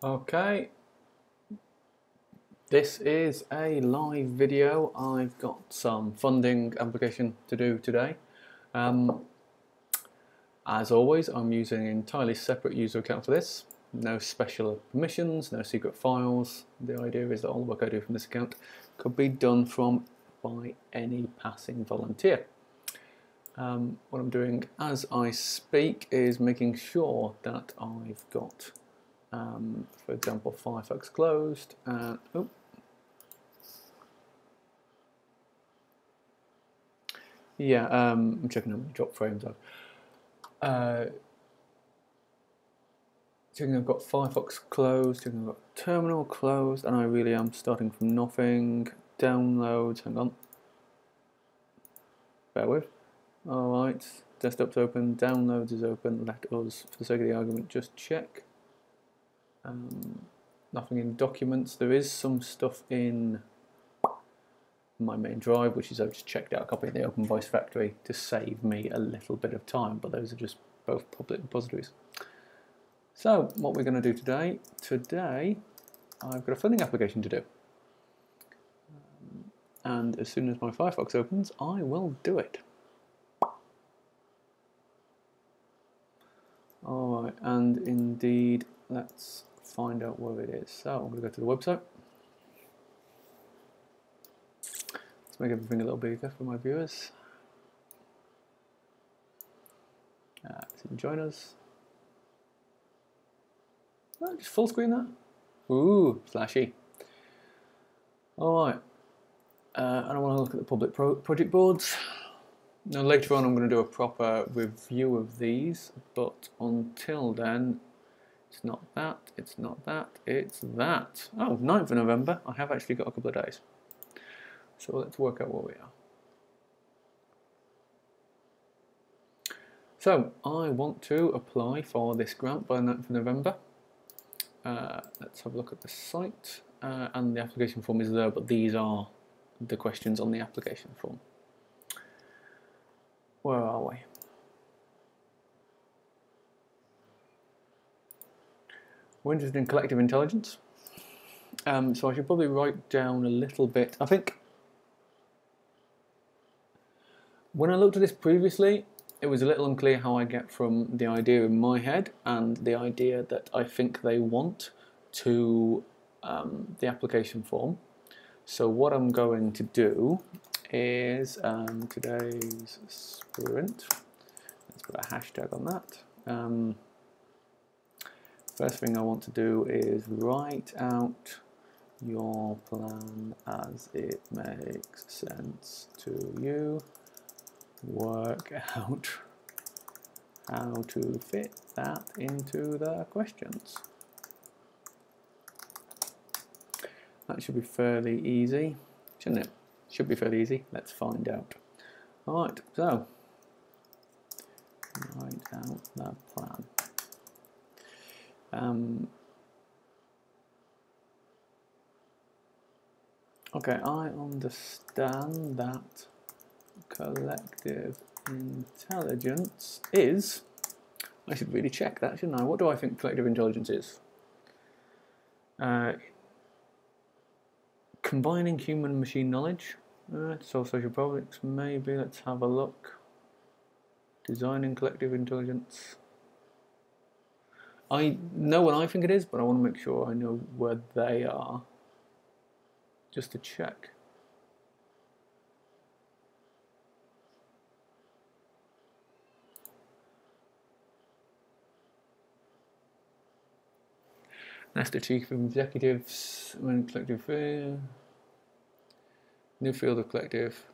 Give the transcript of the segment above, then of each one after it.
Okay, this is a live video. I've got some funding application to do today. As always, I'm using an entirely separate user account for this. No special permissions, no secret files. The idea is that all the work I do from this account could be done by any passing volunteer. What I'm doing as I speak is making sure that I've got, for example, Firefox closed and I'm checking how many drop frames checking I've got Firefox closed, checking I've got Terminal closed, and I really am starting from nothing. Downloads, hang on. Bear with. Alright, desktop's open, downloads is open. Let us, for the sake of the argument, just check. Nothing in documents. There is some stuff in my main drive, which is I've just checked out a copy of the Open Voice Factory to save me a little bit of time, but those are just both public repositories. So what we're going to do today I've got a funding application to do. And as soon as my Firefox opens, I will do it. Alright, and indeed, let's find out where it is. So I'm going to go to the website. Let's make everything a little bigger for my viewers. So join us. Oh, just full screen that. Ooh, flashy. Alright. I don't want to look at the public project boards. Now later on I'm going to do a proper review of these, but until then, it's not that, it's not that, it's that. Oh, 9th of November, I have actually got a couple of days. So let's work out where we are. So I want to apply for this grant by the 9th of November. Let's have a look at the site, and the application form is there, but these are the questions on the application form. Where are we? We're interested in collective intelligence. So I should probably write down a little bit. I think when I looked at this previously, it was a little unclear how I get from the idea in my head and the idea that I think they want to the application form. So what I'm going to do is today's sprint. Let's put a hashtag on that. First thing I want to do is write out your plan as it makes sense to you. Work out how to fit that into the questions. That should be fairly easy, shouldn't it? Should be fairly easy. Let's find out. Alright, so write out the plan. Okay, I understand that collective intelligence is, I should really check that, shouldn't I? What do I think collective intelligence is? Combining human and machine knowledge, solve social problems, maybe. Let's have a look. Designing collective intelligence. I know what I think it is, but I want to make sure I know where they are, just to check. Nesta Chief Executives, collective, new field of collective.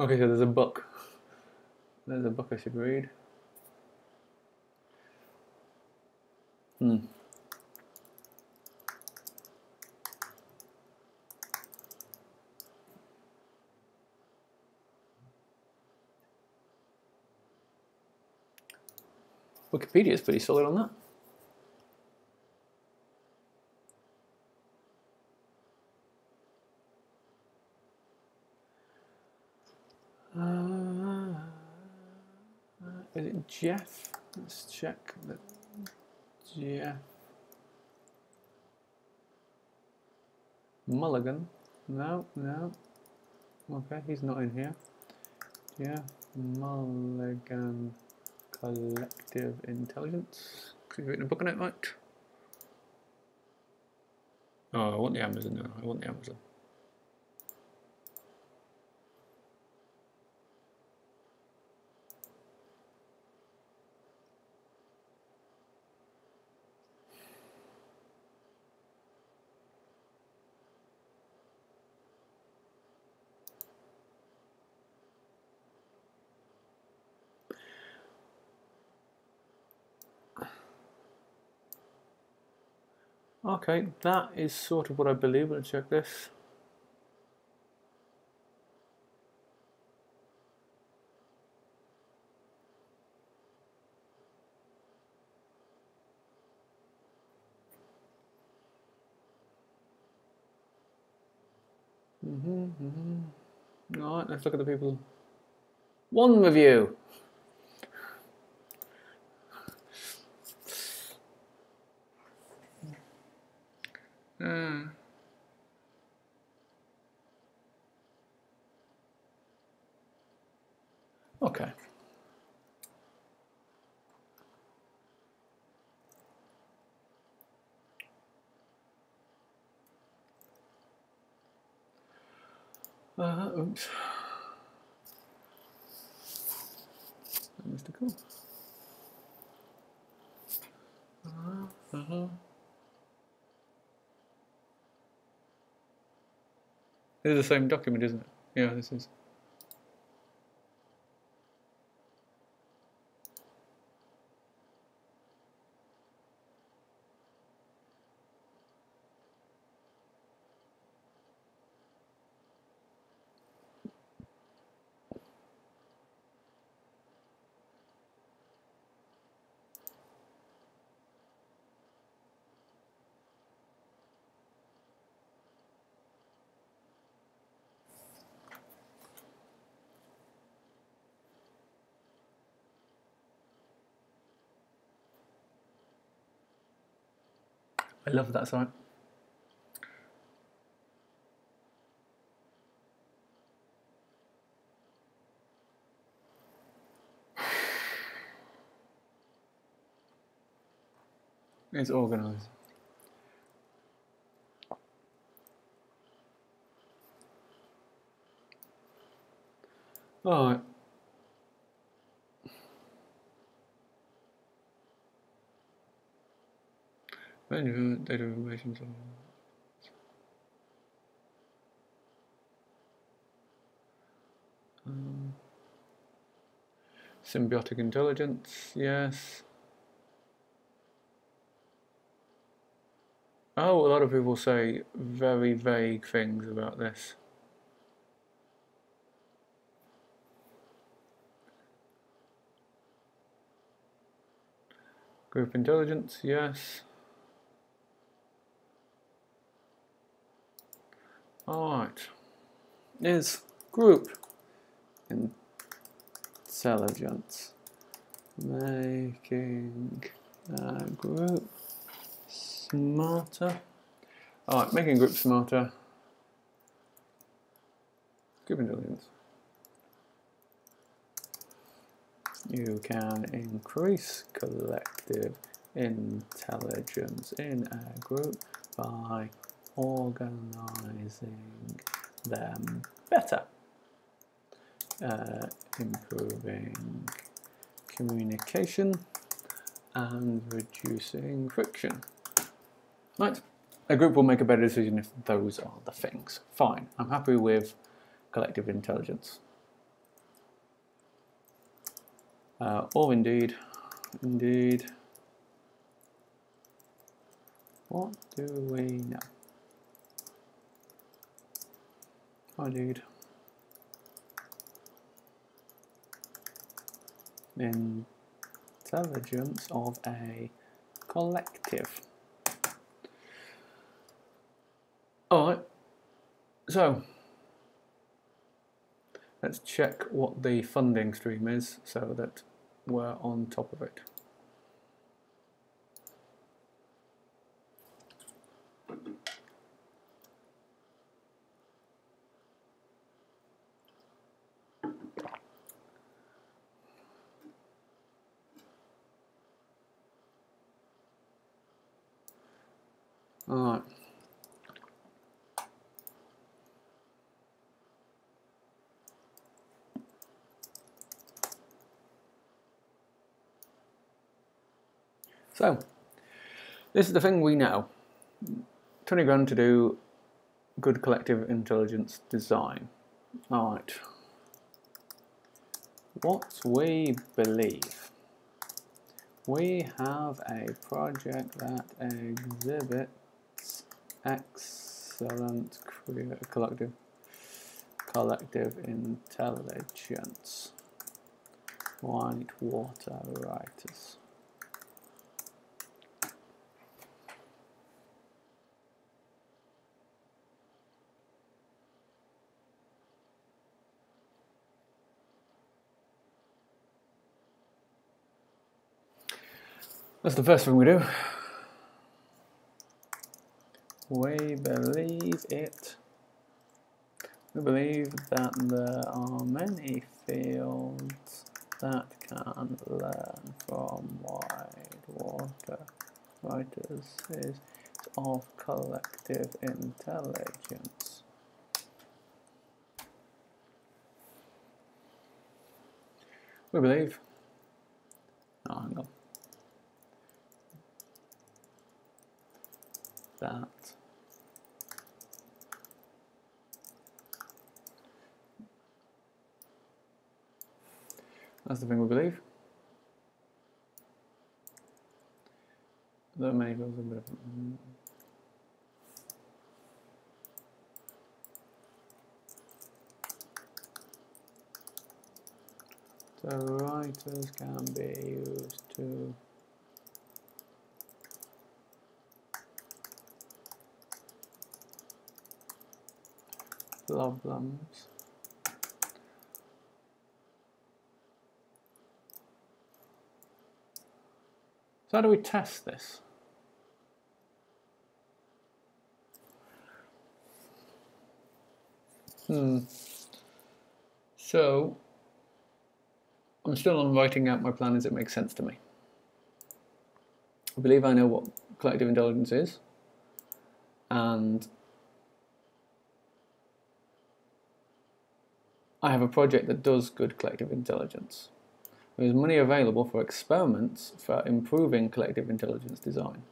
Okay, so there's a book. There's a book I should read. Wikipedia is pretty solid on that. is it Jeff? Let's check that. Jeff Mulligan. No, no. Okay, he's not in here. Jeff Mulligan Collective Intelligence. Have you written a book on it, right? Oh, I want the Amazon now. I want the Amazon. Okay, that is sort of what I believe. Let's check this. Alright, let's look at the people. 1 review. Okay. Oops. Nesta Cool. This is the same document, isn't it? Yeah, this is. I love that site. It's organised. Alright. Data information. Symbiotic intelligence, yes. Oh, a lot of people say very vague things about this. Group intelligence, yes. Alright. Is group intelligence making a group smarter? Alright, making a group smarter. Group intelligence. You can increase collective intelligence in a group by organizing them better, improving communication and reducing friction. Right, a group will make a better decision if those are the things. Fine, I'm happy with collective intelligence. Or indeed, what do we know? Indeed, intelligence of a collective. Alright, so let's check what the funding stream is so that were on top of it. All right. So, this is the thing we know. 20 grand to do good collective intelligence design. All right. What we believe. We have a project that exhibits excellent collective intelligence. Whitewater writers. That's the first thing we do. We believe it. We believe that there are many fields that can learn from Whitewater writers of collective intelligence. We believe. Oh, hang on. That that's the thing we believe. There are many fields a bit of the writers can be used to problems. So how do we test this? So I'm still on writing out my plan as it makes sense to me. I believe I know what collective intelligence is, and I have a project that does good collective intelligence. There is money available for experiments for improving collective intelligence design.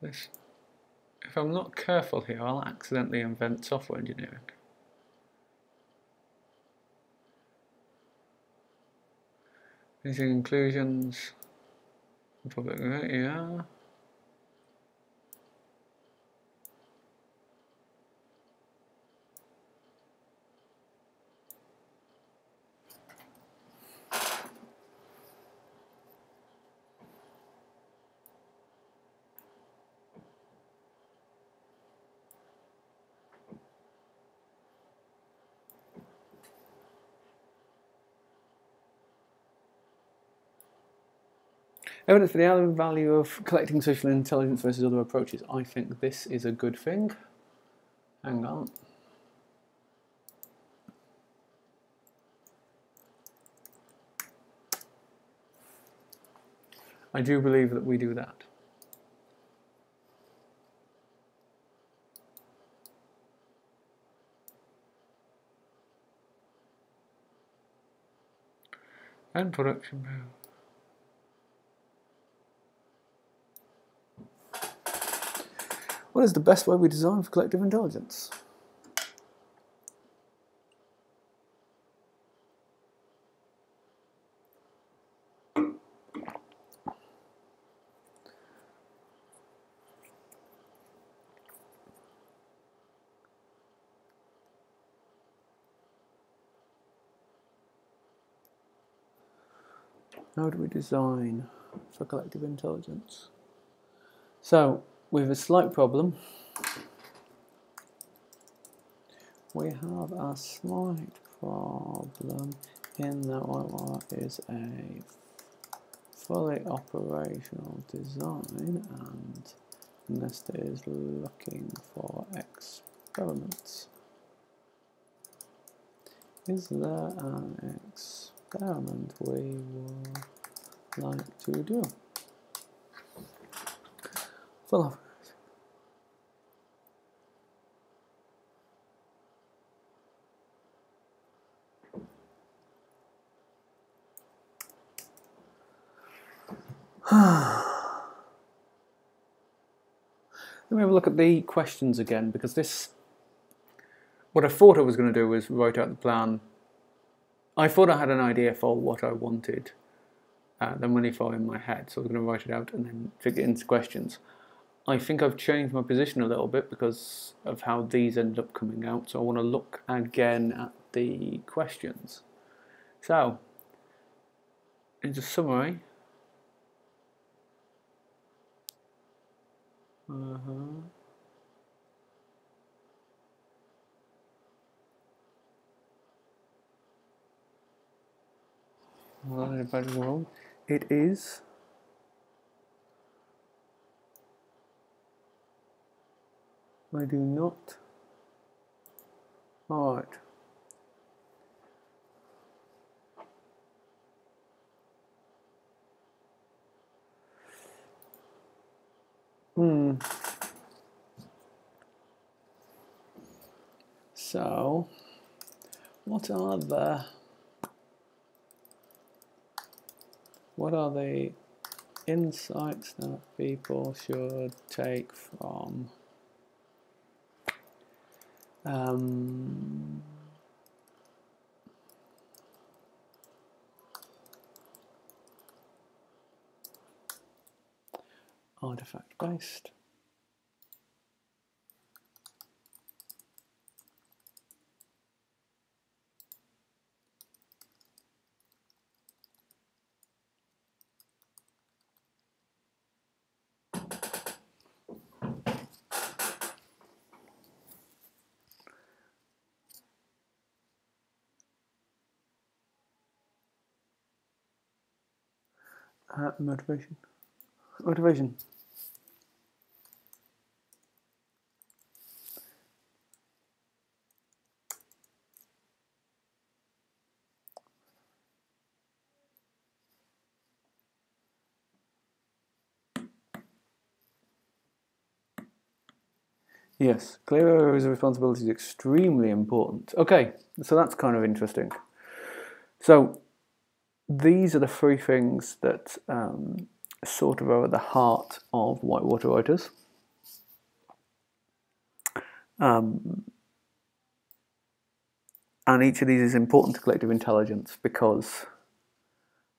If I'm not careful here, I'll accidentally invent software engineering. Using inclusions, public, yeah. Evidence for the added value of collecting social intelligence versus other approaches. I think this is a good thing. Hang on. I do believe that we do that. And production power. What is the best way we design for collective intelligence? How do we design for collective intelligence? So, we have a slight problem. We have a slight problem in that what is a fully operational design, and Nesta is looking for experiments. Is there an experiment we would like to do? Full of. Let me have a look at the questions again, because this, what I thought I was going to do was write out the plan. I thought I had an idea for what I wanted, the money for in my head, so I was going to write it out and then figure it into questions. I think I've changed my position a little bit because of how these end up coming out, so I want to look again at the questions. So, in a summary, it is I do not. All right. So, what are the insights that people should take from artifact-based? Motivation. Yes, clear areas of responsibility is extremely important. Okay, so that's kind of interesting. So these are the three things that sort of are at the heart of whitewater writers. And each of these is important to collective intelligence because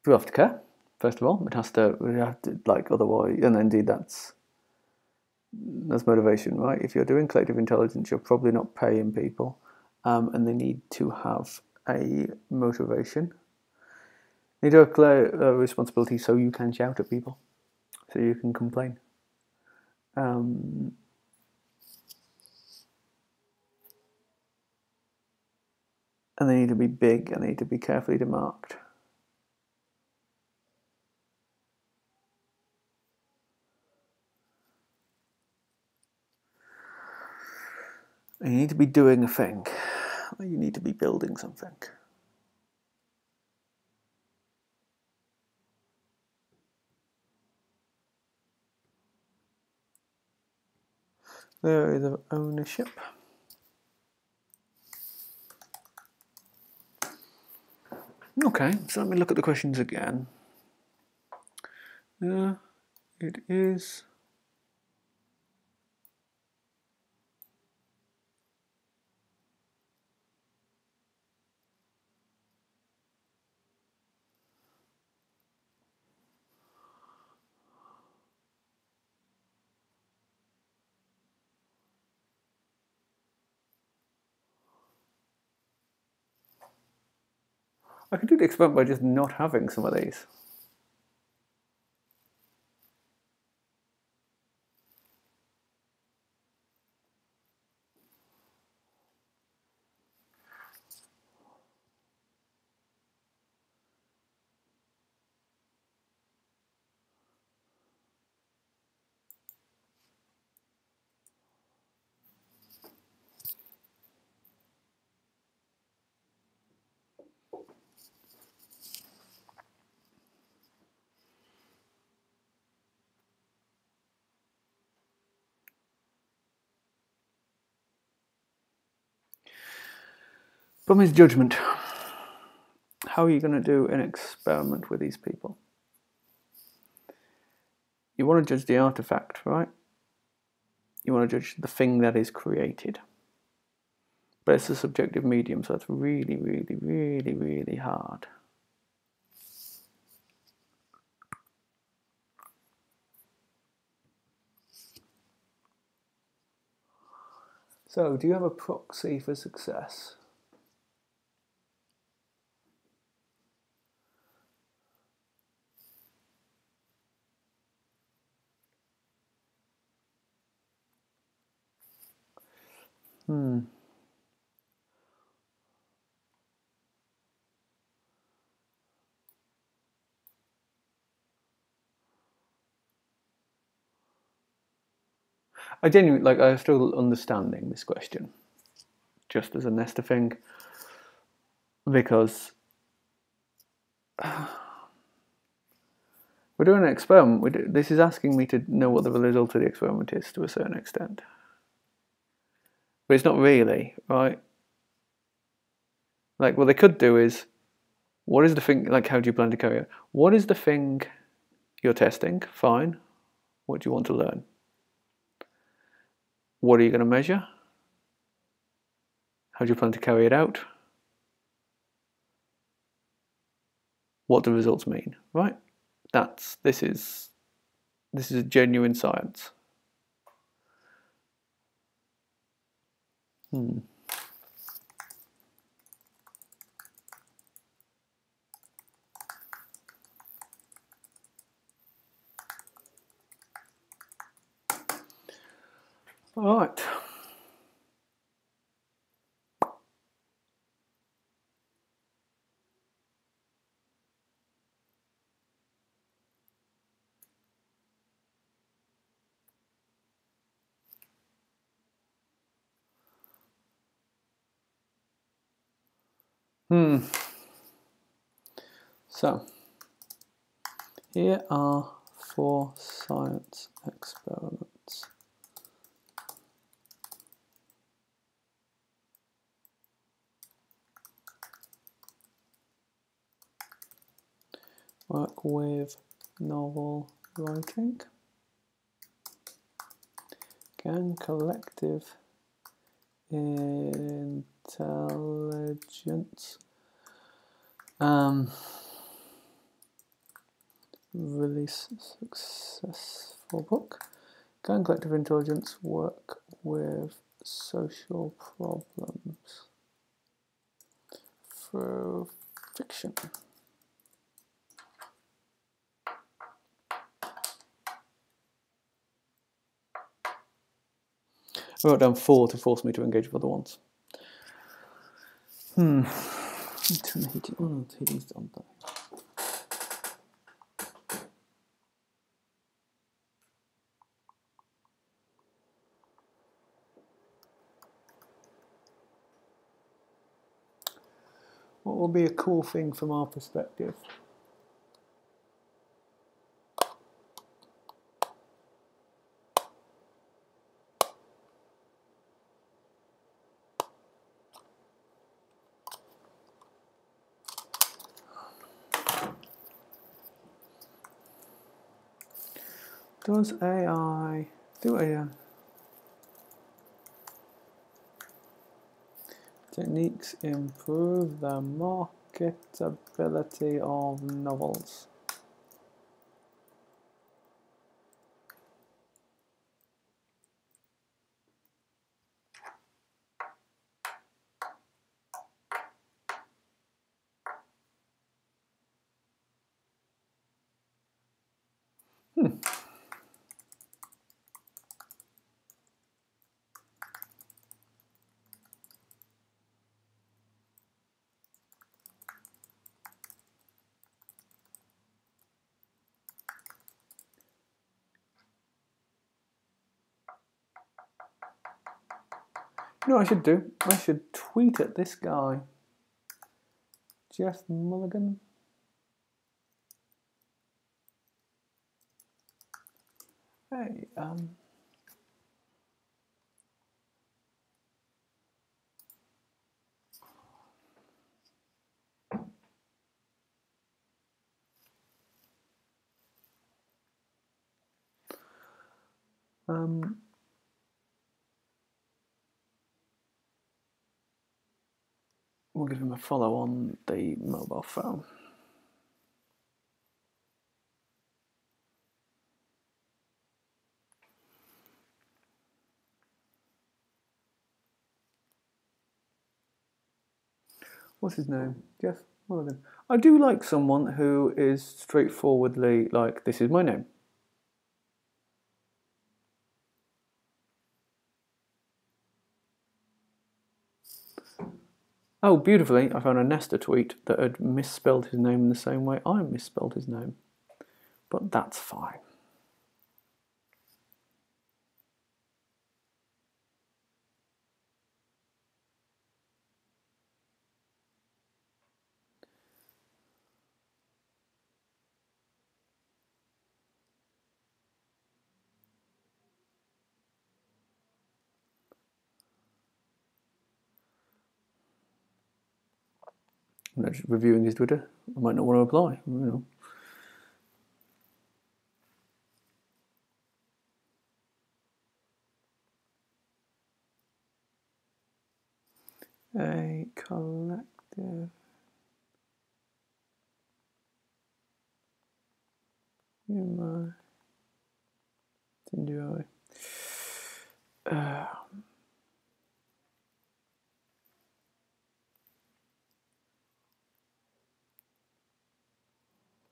we have to care, first of all. We have to, like, otherwise, and indeed that's motivation, right? If you're doing collective intelligence, you're probably not paying people, and they need to have a motivation. You need to have clear responsibility so you can shout at people, so you can complain. And they need to be big, and they need to be carefully demarked. And you need to be doing a thing. You need to be building something. There is of ownership. Okay, so let me look at the questions again. It is. I could do the experiment by just not having some of these. Problem is judgment. How are you going to do an experiment with these people? You want to judge the artifact, right? You want to judge the thing that is created. But it's a subjective medium, so it's really, really, really, really hard. So, do you have a proxy for success? I genuinely, like, I struggle understanding this question, just as a Nesta thing, because we're doing an experiment. This is asking me to know what the result of the experiment is to a certain extent. But it's not really, right? Like, what they could do is, what is the thing, like, how do you plan to carry it? What is the thing you're testing? Fine. What do you want to learn? What are you going to measure? How do you plan to carry it out? What do results mean, right? This is a genuine science. All right. So, here are 4 science experiments. Work with novel writing. Again, collective intelligence. Release successful book. Again, collective intelligence. Work with social problems through fiction. I wrote down 4 to force me to engage with other ones. Turn the heating on. The heating's on. What will be a cool thing from our perspective? Does AI do AI techniques improve the marketability of novels? You know what I should do? I should tweet at this guy, Jeff Mulligan. Hey, We'll give him a follow on the mobile phone. What's his name? Jeff? One of them. I do like someone who is straightforwardly like, this is my name. Oh, beautifully, I found a Nesta tweet that had misspelled his name in the same way I misspelled his name. But that's fine. I'm just reviewing his Twitter. I might not want to apply, you know. A collective humor to enjoy.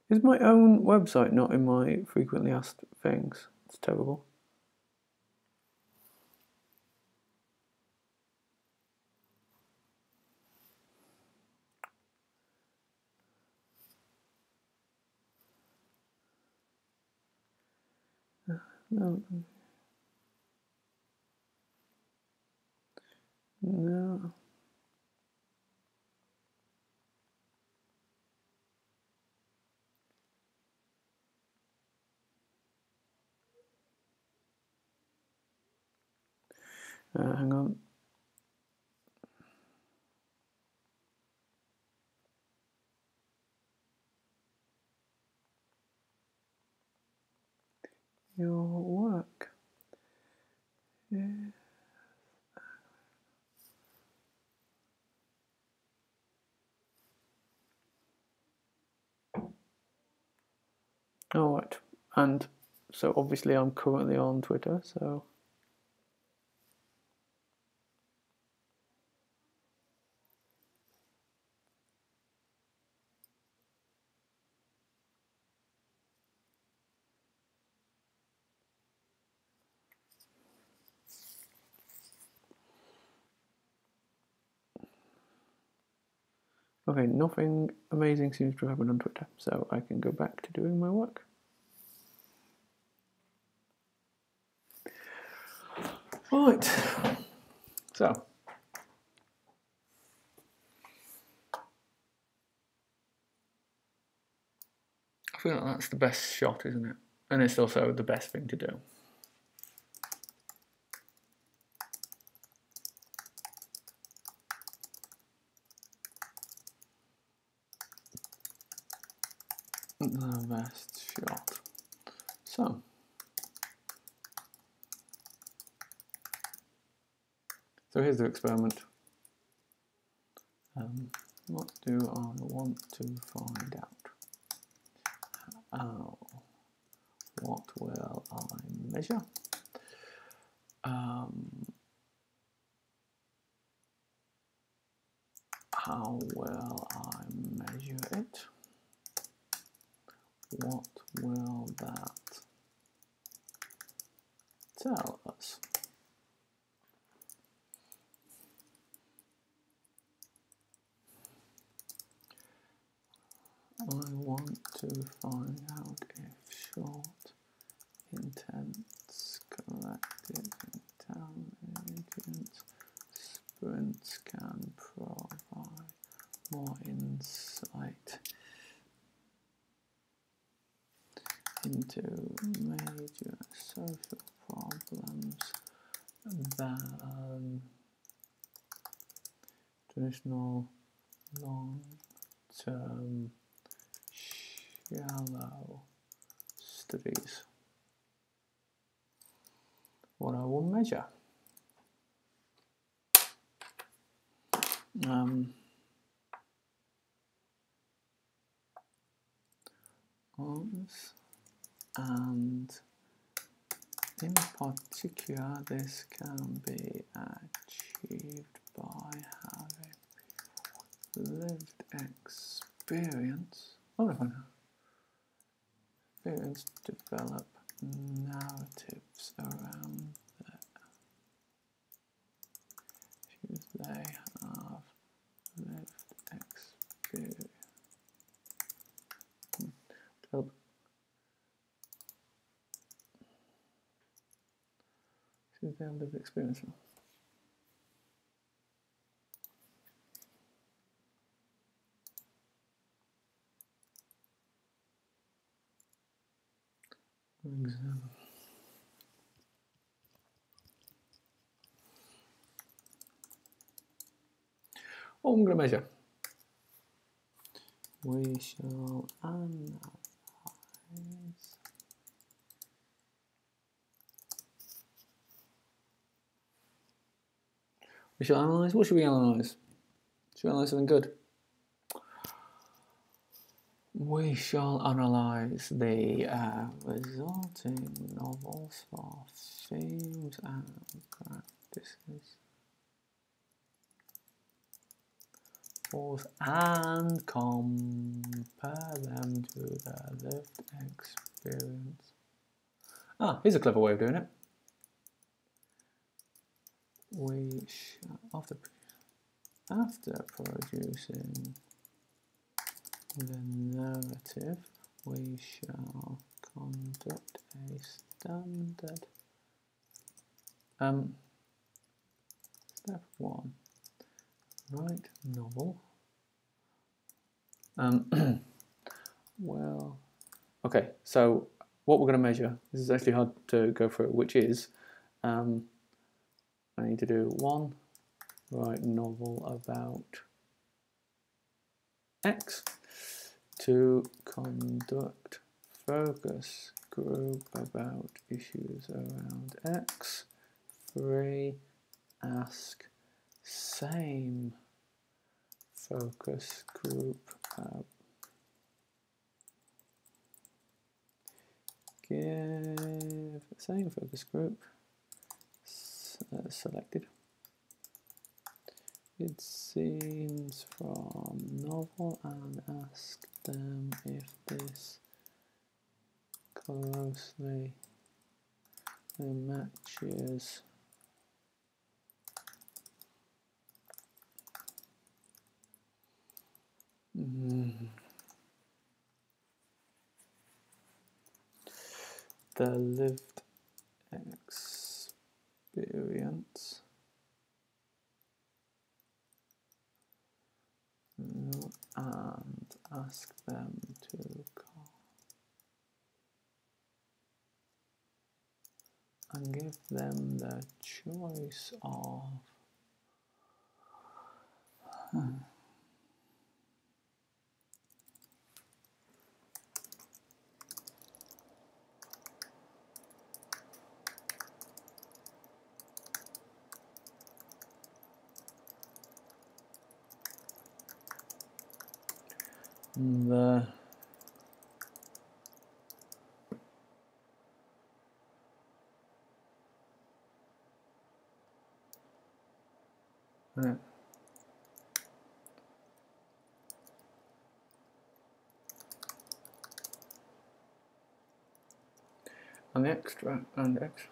Is my own website not in my frequently asked things? It's terrible. No. No. Hang on. Your work. Yeah. All right. And so obviously I'm currently on Twitter, so. Okay, nothing amazing seems to have happened on Twitter, so I can go back to doing my work. Right, so. I feel like that's the best shot, isn't it? And it's also the best thing to do. The best shot. So. So here's the experiment. What do I want to find out? What will I measure? How will I measure it? What will that tell us? I want to find out if short, intense, collective intelligence sprints can provide more insight into major social problems than traditional long-term shallow studies. what I will measure. And in particular, this can be achieved by having lived experience. Oh, no, experience develop narratives around that. If they have lived experience. If they have lived experience. For example. What I'm going to measure. We shall analyze. We shall analyze. What should we analyze? Should we analyze something good? We shall analyze the resulting novels for themes and practices. And compare them to their lived experience. Ah, here's a clever way of doing it. We shall, after producing the narrative, we shall conduct a standard. Step 1. Write novel. Well, okay, so what we're going to measure, this is actually hard to go through, which is, I need to do 1, write novel about X, 2, conduct focus group about issues around X, 3, ask same focus group give same focus group selected. It seems from novel and ask them if this closely matches the lived experience and ask them to call and give them the choice of the and extract and extract.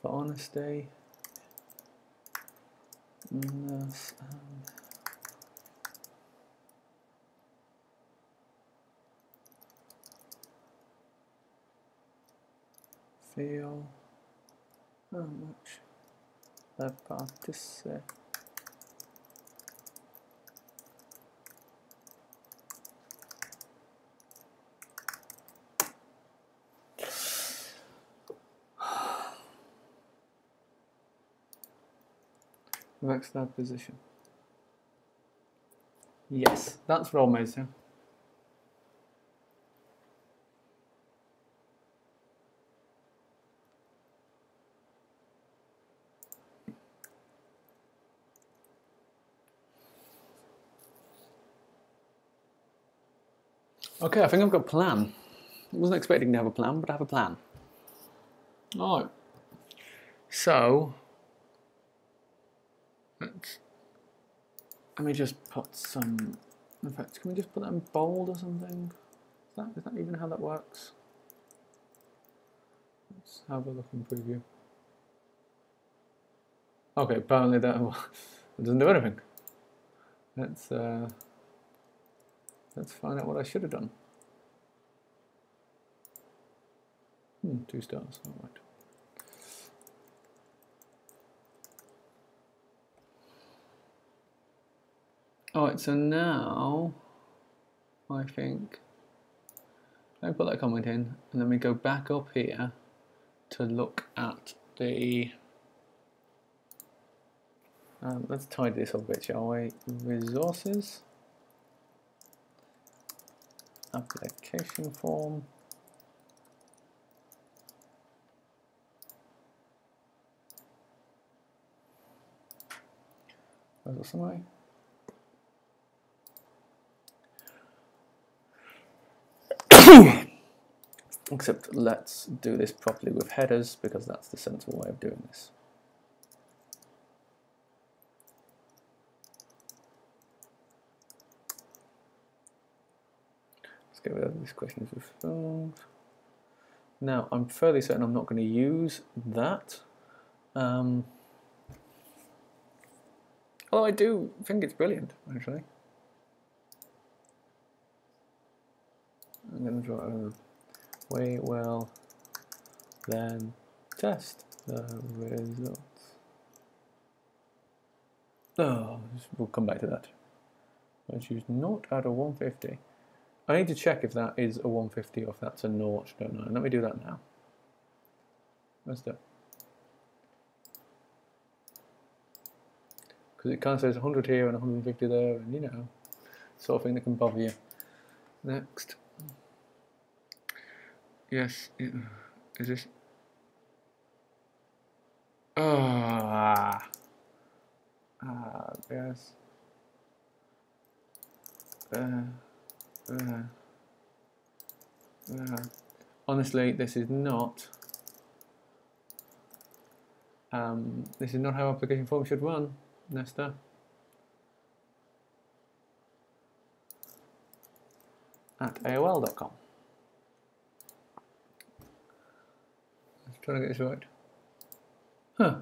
For honesty, feel how much they participate. Vector position. Yes, that's what I'll make to. Okay, I think I've got a plan. I wasn't expecting to have a plan, but I have a plan. Alright. So, let me just put some, in fact, can we just put that in bold or something? Is that even how that works? Let's have a look in preview. Okay, apparently that doesn't do anything. Let's find out what I should have done. 2 stars, all right. Alright, so now I think let me put that comment in and then we go back up here to look at the let's tidy this up a bit, shall we? Resources, application form, where's the summary? Except let's do this properly with headers because that's the sensible way of doing this. Let's get rid of these questions with phones. Now I'm fairly certain I'm not going to use that. Although I do think it's brilliant, actually. I'm going to draw a we will then test the results. Oh, we'll come back to that. Let's use 0 out of 150. I need to check if that is a 150 or if that's a 0, don't I? Let me do that now. Let's do it. Because it kind of says 100 here and 150 there, and you know, sort of thing that can bother you. Next. Yes, is this? Yes. Honestly, this is not how application form should run, Nesta. At AOL.com. Let's try to get this right. Huh.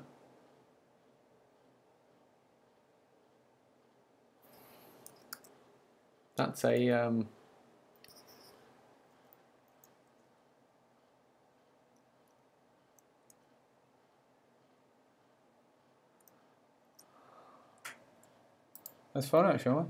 That's a let's find out, shall we?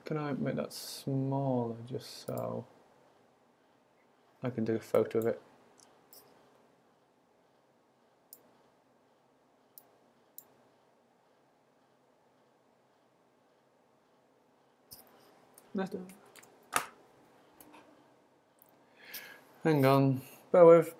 Can I make that smaller just so I can do a photo of it? Let's do it. Hang on, bear with.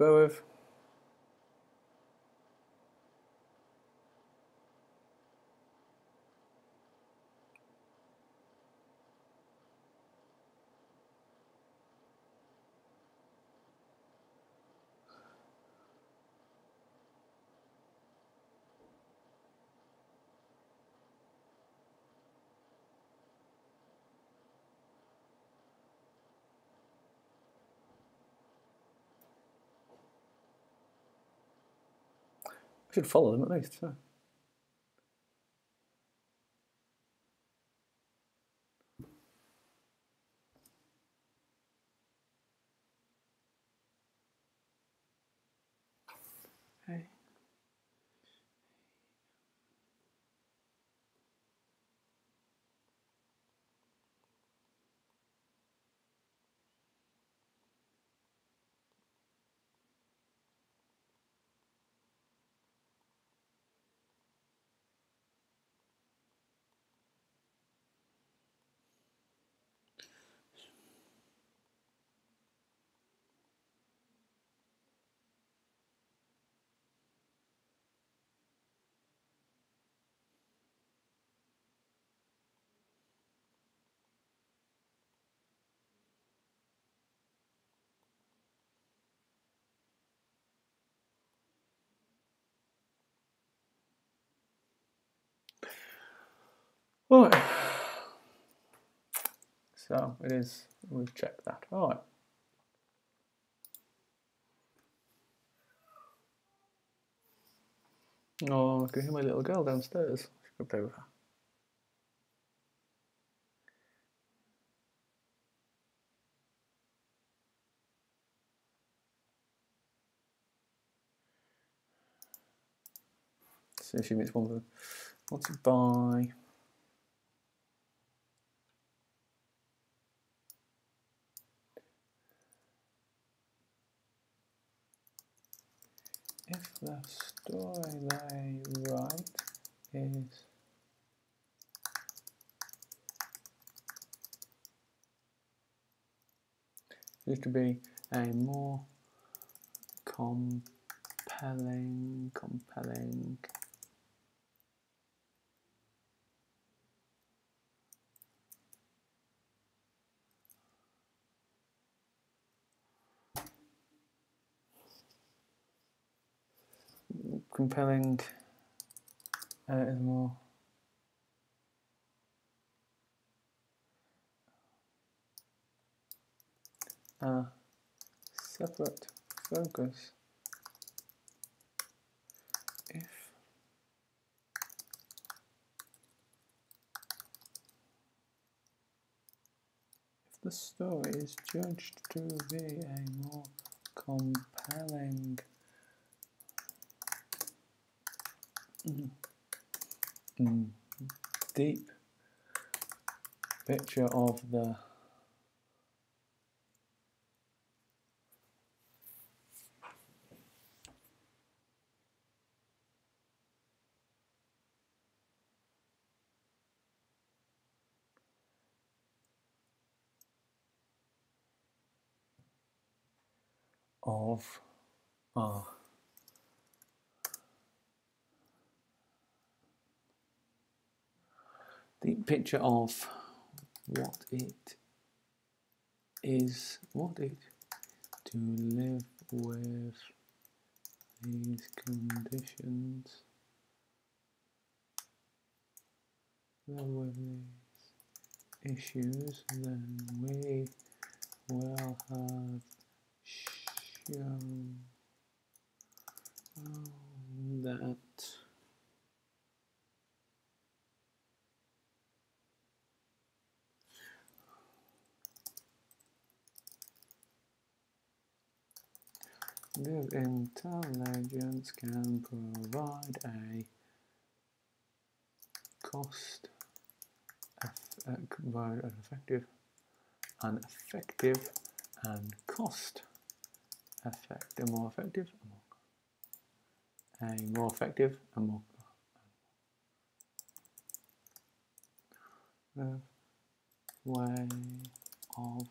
I should follow them at least. So. Right. So it is, we've checked that. All right. Oh, I can hear my little girl downstairs. I should go play with her. So she meets one of them. Wants to buy. If the story they write is used to be a more compelling is more separate focus if the story is judged to be a more compelling deep picture of the deep picture of what it is, what it to live with these conditions, live with these issues, then we will have shown that this intelligence can provide a effective and cost effective, more effective and more way of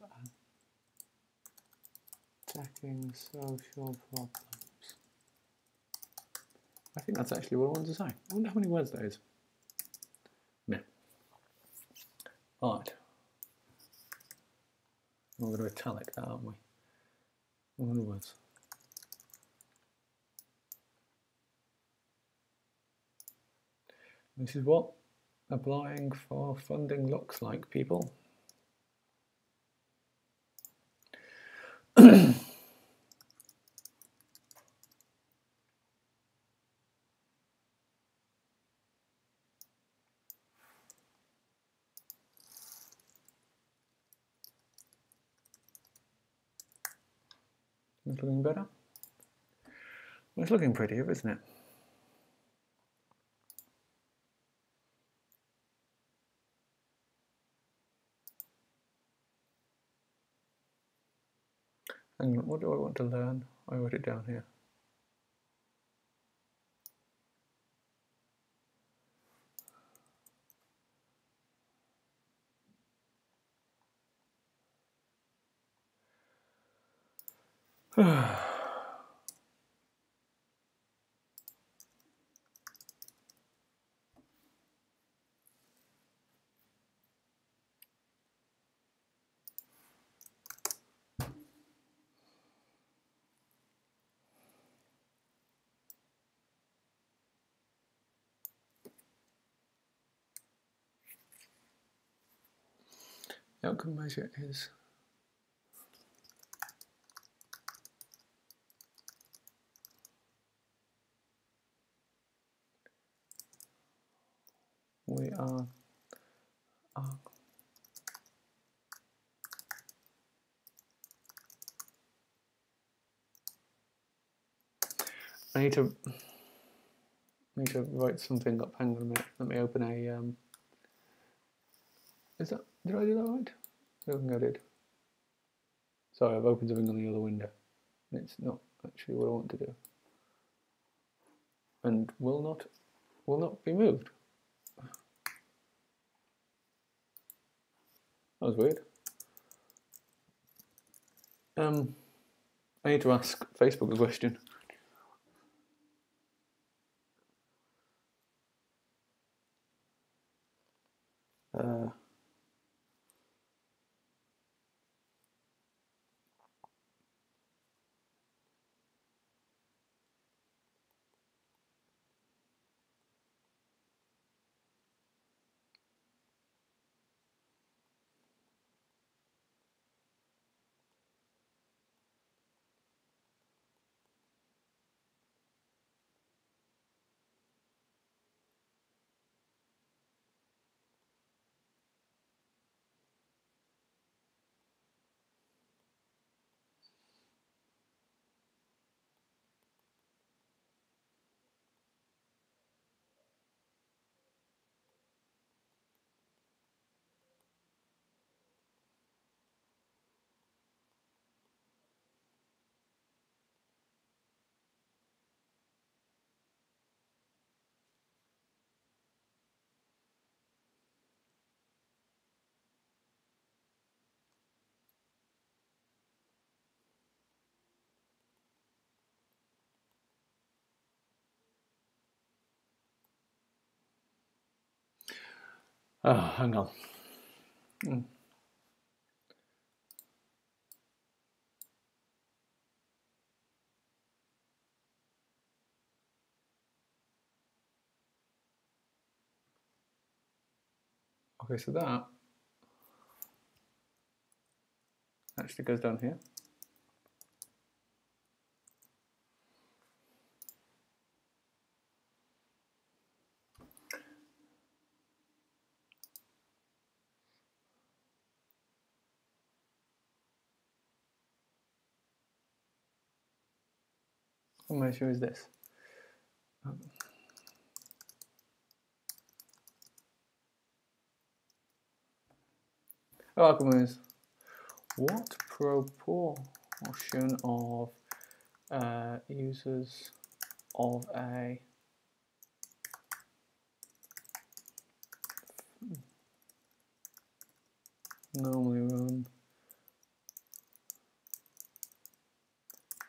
attacking social problems. I think that's actually what I wanted to say. I wonder how many words that is. Yeah. Right. We're going to italic that, aren't we? What are the words? This is what applying for funding looks like, people. It's looking better. Well, it's looking prettier, isn't it? And what do I want to learn? I wrote it down here. The outcome measure is we are I need to write something up. Hang on a minute. Let me open a. Did I do that right? I don't think I did. Sorry, I've opened something on the other window. It's not actually what I want to do, and will not be moved. That was weird. I need to ask Facebook a question. Oh, hang on. Okay, so that actually goes down here. What measure is this? Outcome is what proportion of users of a normally run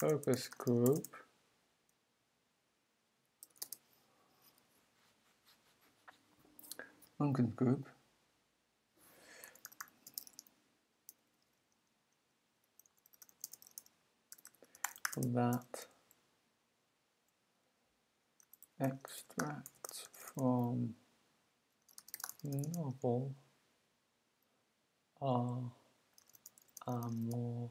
focus group group that extracts from novel are more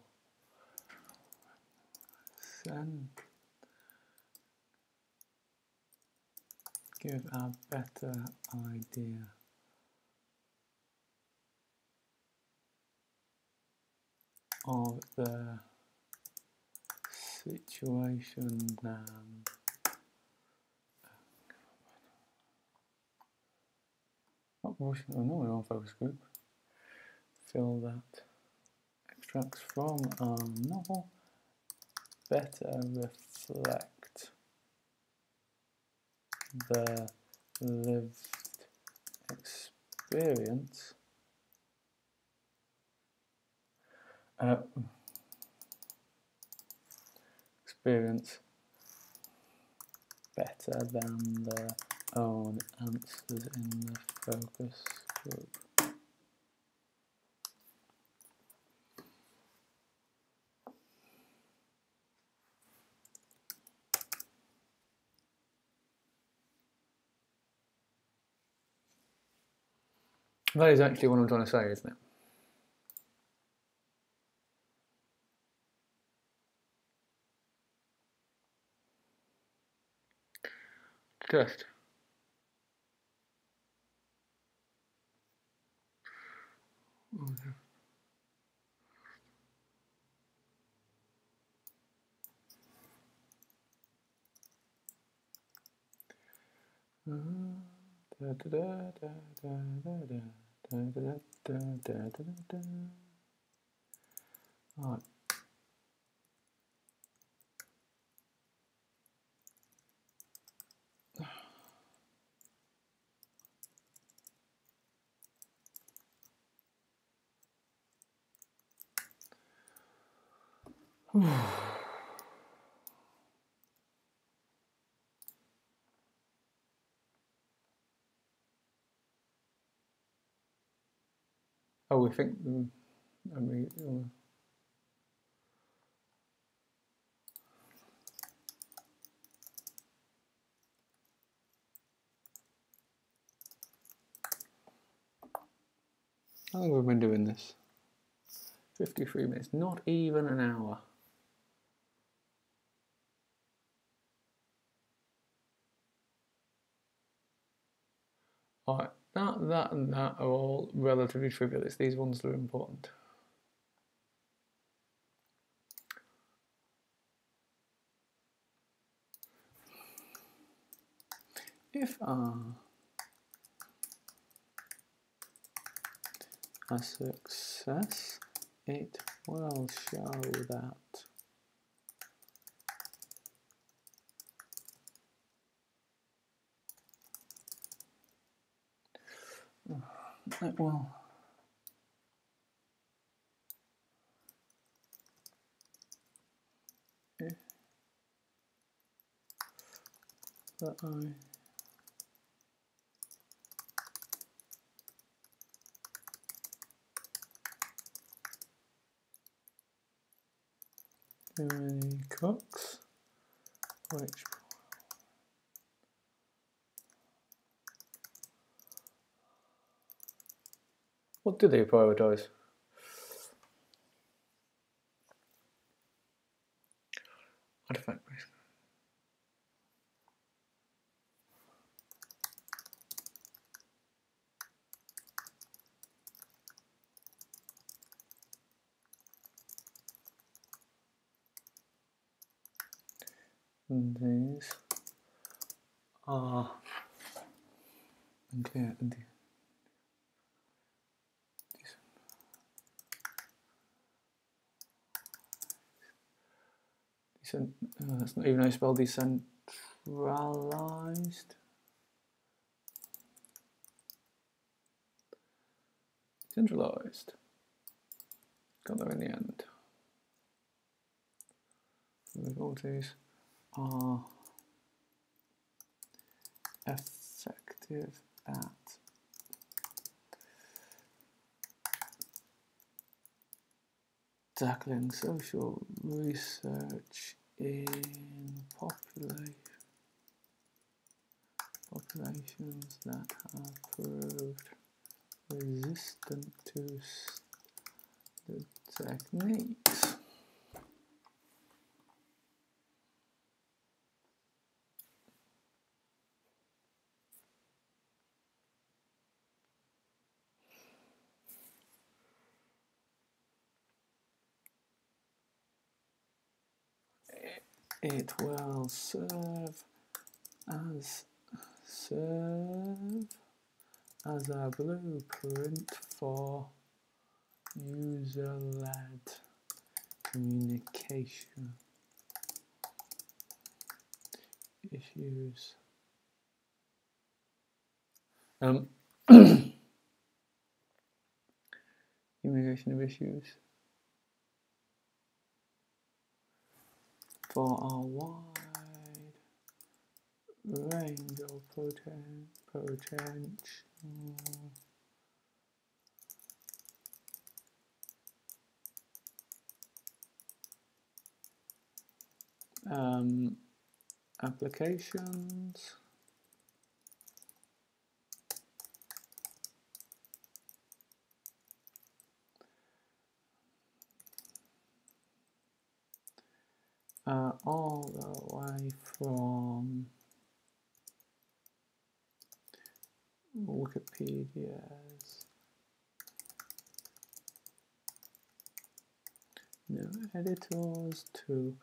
give a better idea of the situation than normally on focus group. Feel that extracts from a novel better reflect the lived experience better than their own answers in the focus group. That is actually what I'm trying to say, isn't it? Test. Okay. Right. Oh, we think. I mean, how long have we been doing this? 53 minutes, not even an hour. Alright, that and that are all relatively trivial. It's these ones that are important. If R a success, it will show that it will if that I do any cooks, which what do they prioritise? Artifact based. And these are okay. That's not even how you spell decentralized. Centralized. Got there in the end. All these are effective at tackling social research in populations that have proved resistant to the techniques. It will serve as a blueprint for user-led communication issues. Communication of issues for a wide range of potential applications. All the way from Wikipedia's. No editors to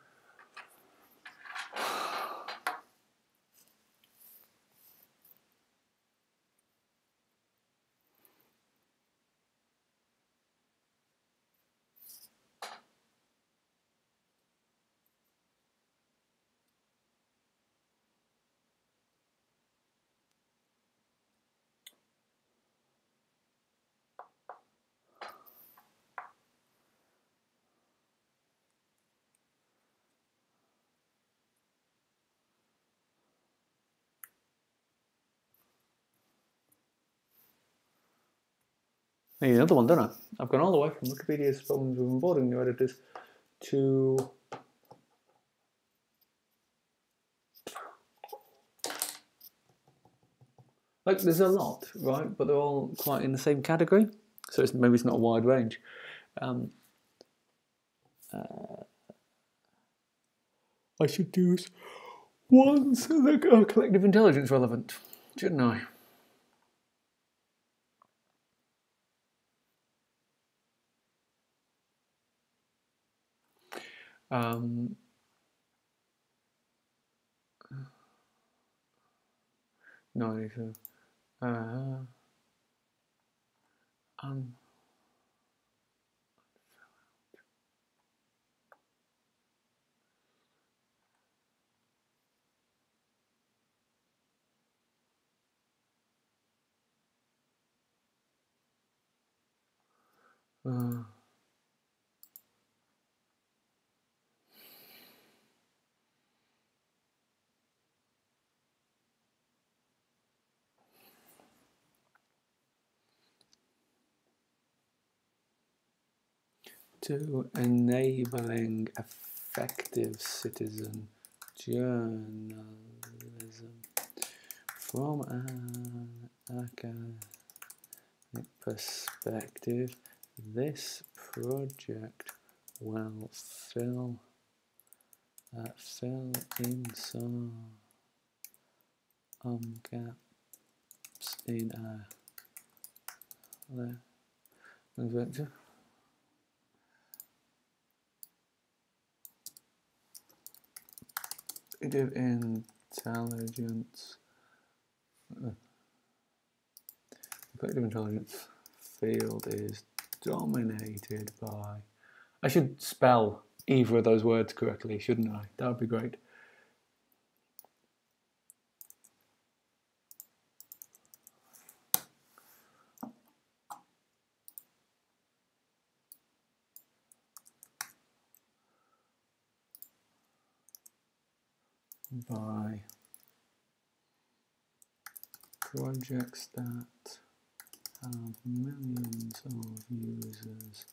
I need another one, don't I? I've gone all the way from Wikipedia's problems with onboarding new editors to like there's a lot, right? But they're all quite in the same category, so maybe it's not a wide range. I should use ones that are collective intelligence relevant, shouldn't I? No, I need to. To enabling effective citizen journalism from an academic perspective, this project will fill in some gaps in vector. Collective intelligence. The collective intelligence field is dominated by. I should spell either of those words correctly, shouldn't I? That would be great. By projects that have millions of users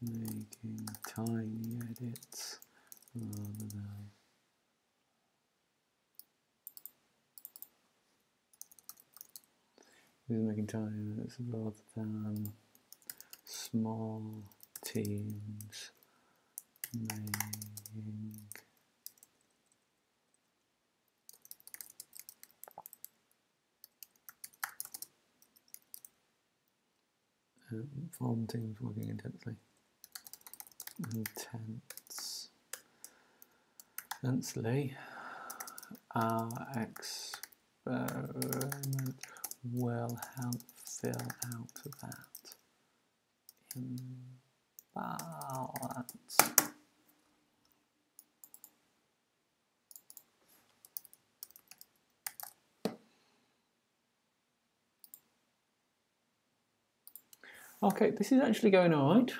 making tiny edits rather than making tiny edits rather than small teams making farm teams working intensely. Our experiment will help fill out that imbalance. Okay, this is actually going all right.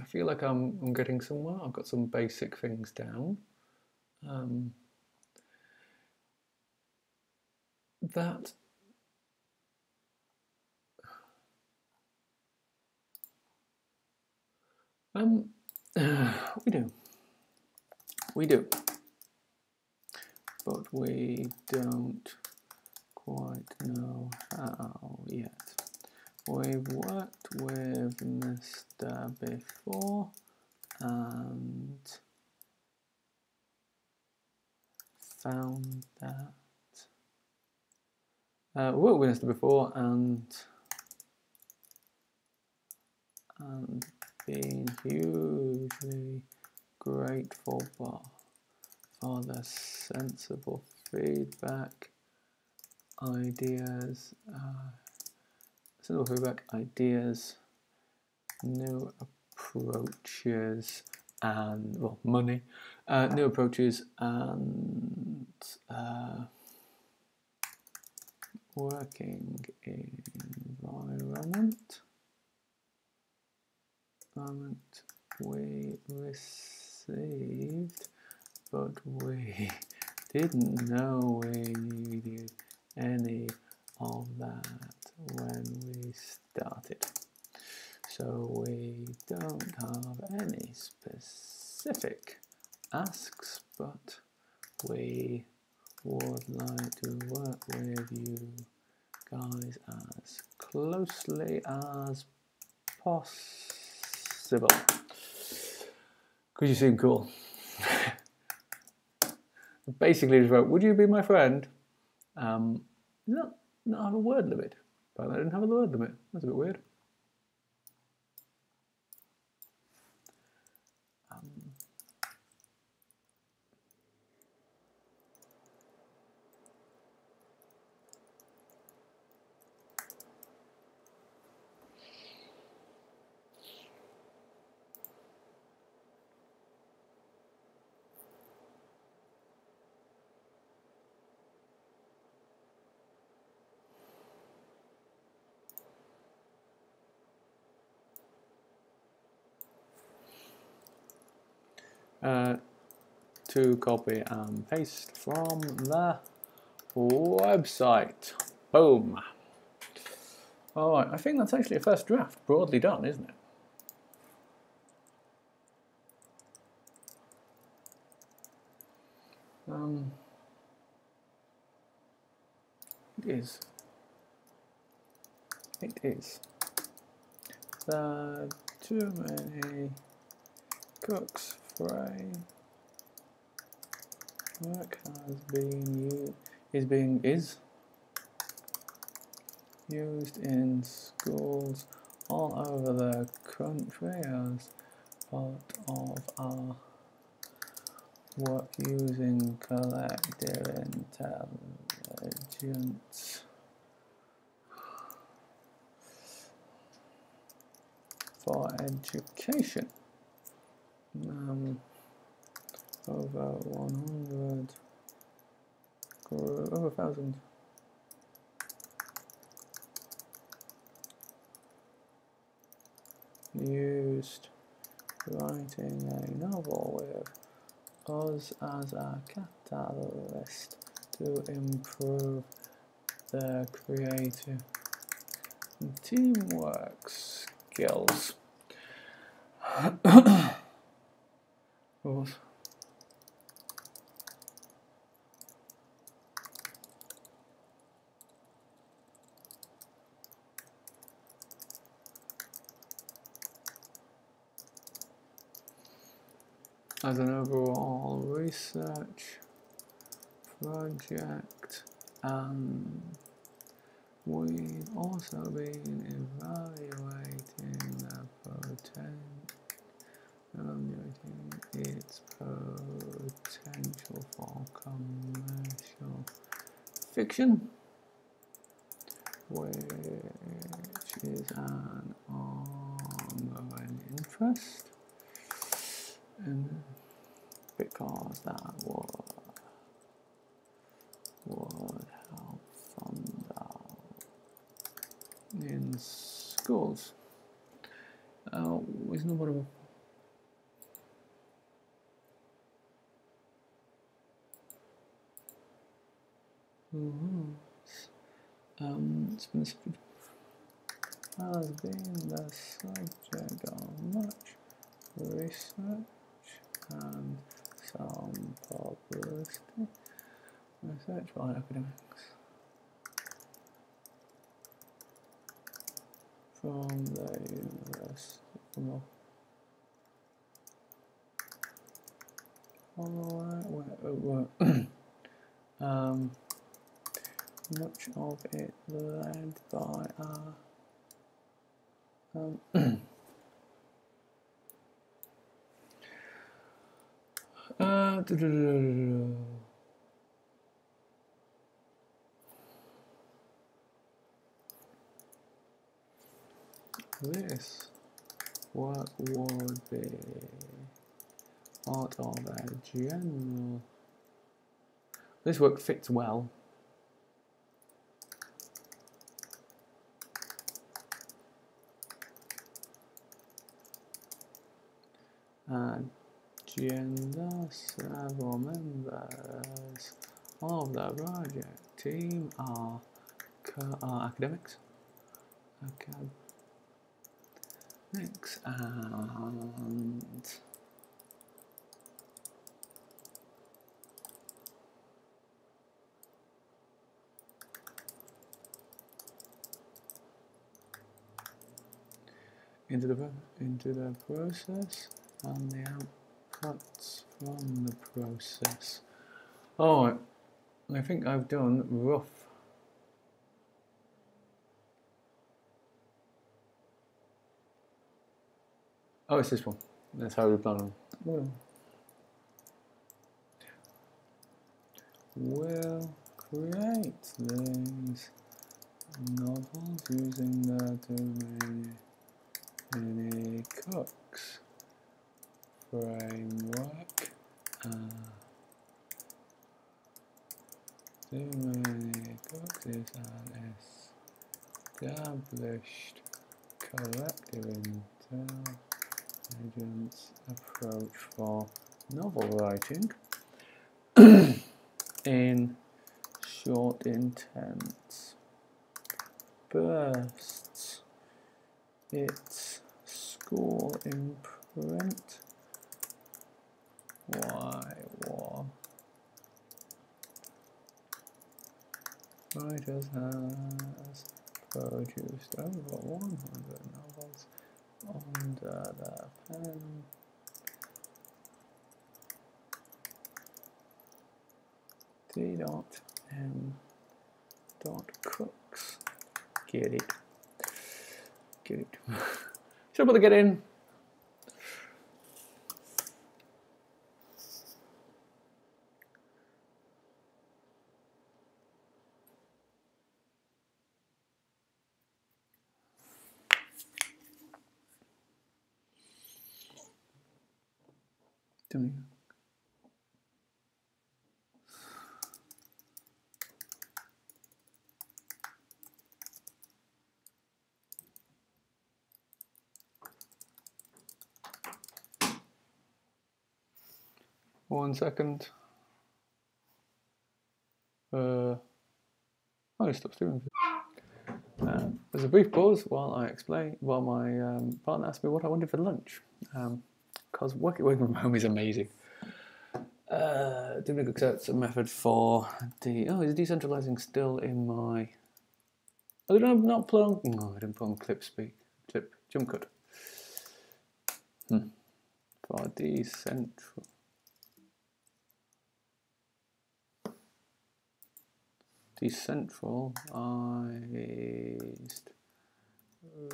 I feel like I'm getting somewhere. I've got some basic things down. We do, but we don't quite know how yet. We've worked with Nesta before and found that worked with Nesta before and been hugely grateful for the sensible feedback, ideas, new approaches, and well, money, new approaches, and working environment we received, but we didn't know we needed any of that when we started. So we don't have any specific asks, but we would like to work with you guys as closely as possible, because you seem cool. Basically just wrote, would you be my friend? Not have a word limit, but I didn't have a word limit. That's a bit weird. To copy and paste from the website. Boom. All right, I think that's actually a first draft, broadly done, isn't it? It is. It is. Too many cooks fry. Work has been is used in schools all over the country as part of our work using collective intelligence for education. Over 1,000 used writing a novel with us as a catalyst to improve their creative and teamwork skills. As an overall research project, and we've also been evaluating its potential for commercial fiction, which is an ongoing interest. And because that would help fund out in schools. It's not whatever. It's been has been the subject of much research and some publicity. Research by academics from the University much of it led by our this work would be part of a general. This work fits well. Agenda. Several members of the project team are academics. And into the process and the outputs from the process. Oh, I think I've done rough. Oh, it's this one. That's how we plan on. We'll create these novels using the many cooks framework. Too many cooks is an established collective intelligence approach for novel writing in short intense bursts. It's school imprint. Writers has produced over 100 novels under the pen. T.M.Cooks. Get it. Should I put the get in? One second. Oh, it stops doing it. There's a brief pause while I explain, while my partner asked me what I wanted for lunch. Because working from home is amazing. Doing a good method for is decentralizing still in my. Oh, did I not put on? No, I didn't put on clip jump cut. For decentral. Decentralized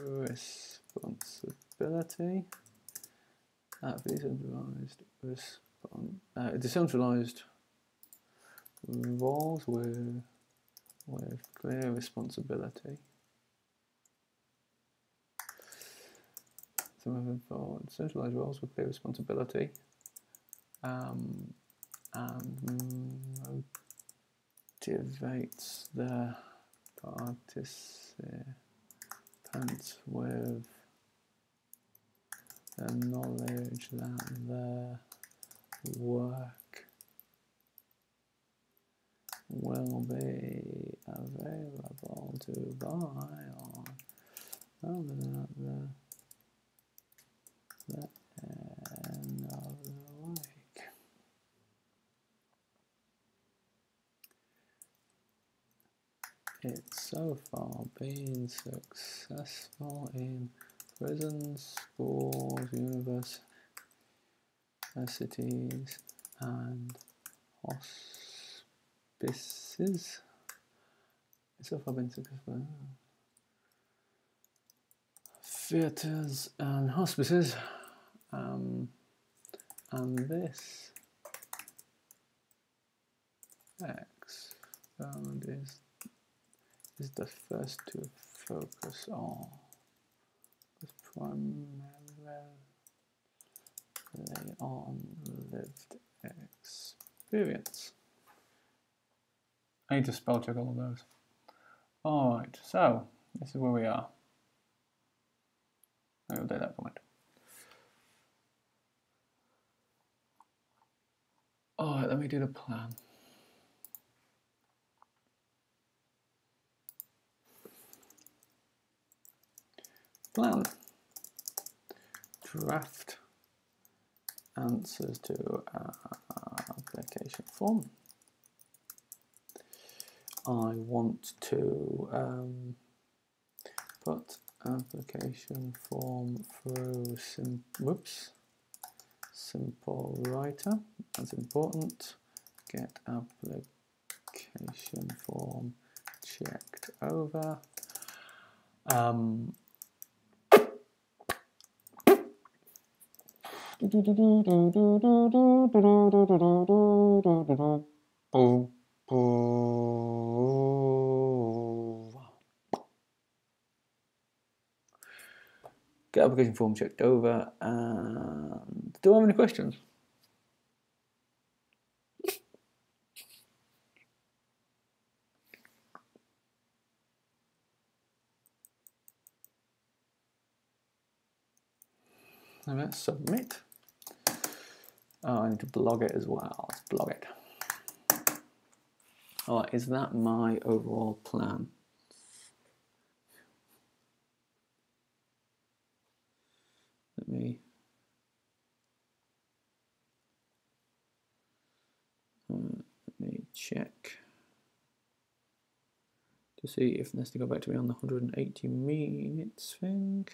responsibility. Decentralized roles with clear responsibility. So for decentralized roles with clear responsibility, and motivates the participants with the knowledge that their work will be available to buy on the end of the week. It's so far been successful in prisons, schools, universities, and hospices. So far been successful. Theatres and hospices. And this experiment is the first to focus on this primarily on lived experience. I need to spell check all of those. Alright, so this is where we are. I'll update that comment. Alright, let me do the plan. Plan. Draft answers to application form. I want to put application form through simple writer. That's important. Get application form checked over. Get application form checked over, and do I have any questions? And let's submit. Oh, I need to blog it as well. Let's blog it. All right, is that my overall plan? Let me check to see if Nesta got back to me on the 180 minutes thing.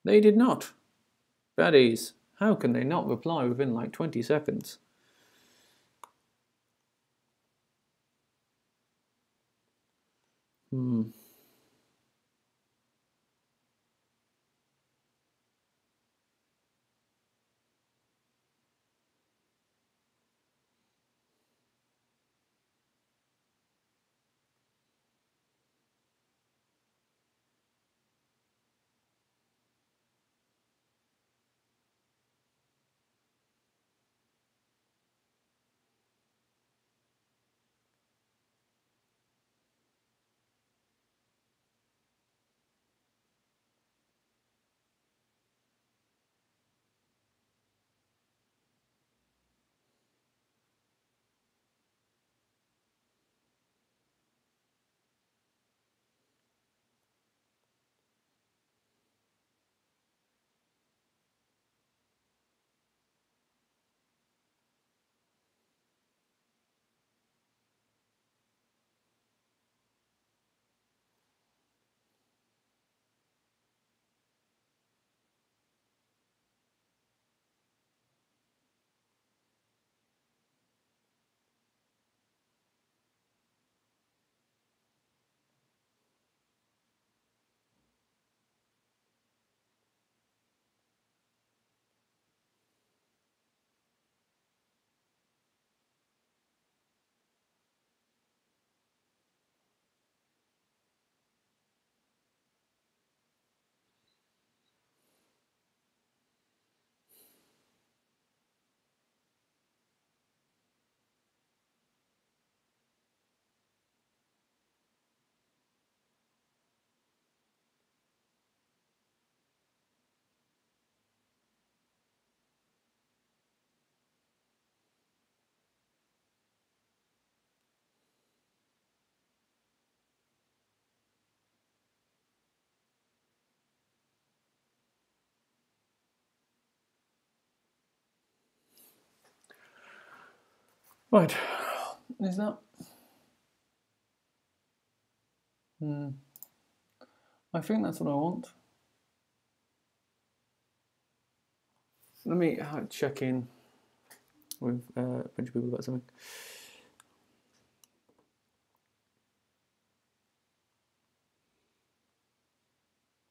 They did not. Baddies. How can they not reply within like 20 seconds? Right, is that? I think that's what I want. Let me check in with a bunch of people about something.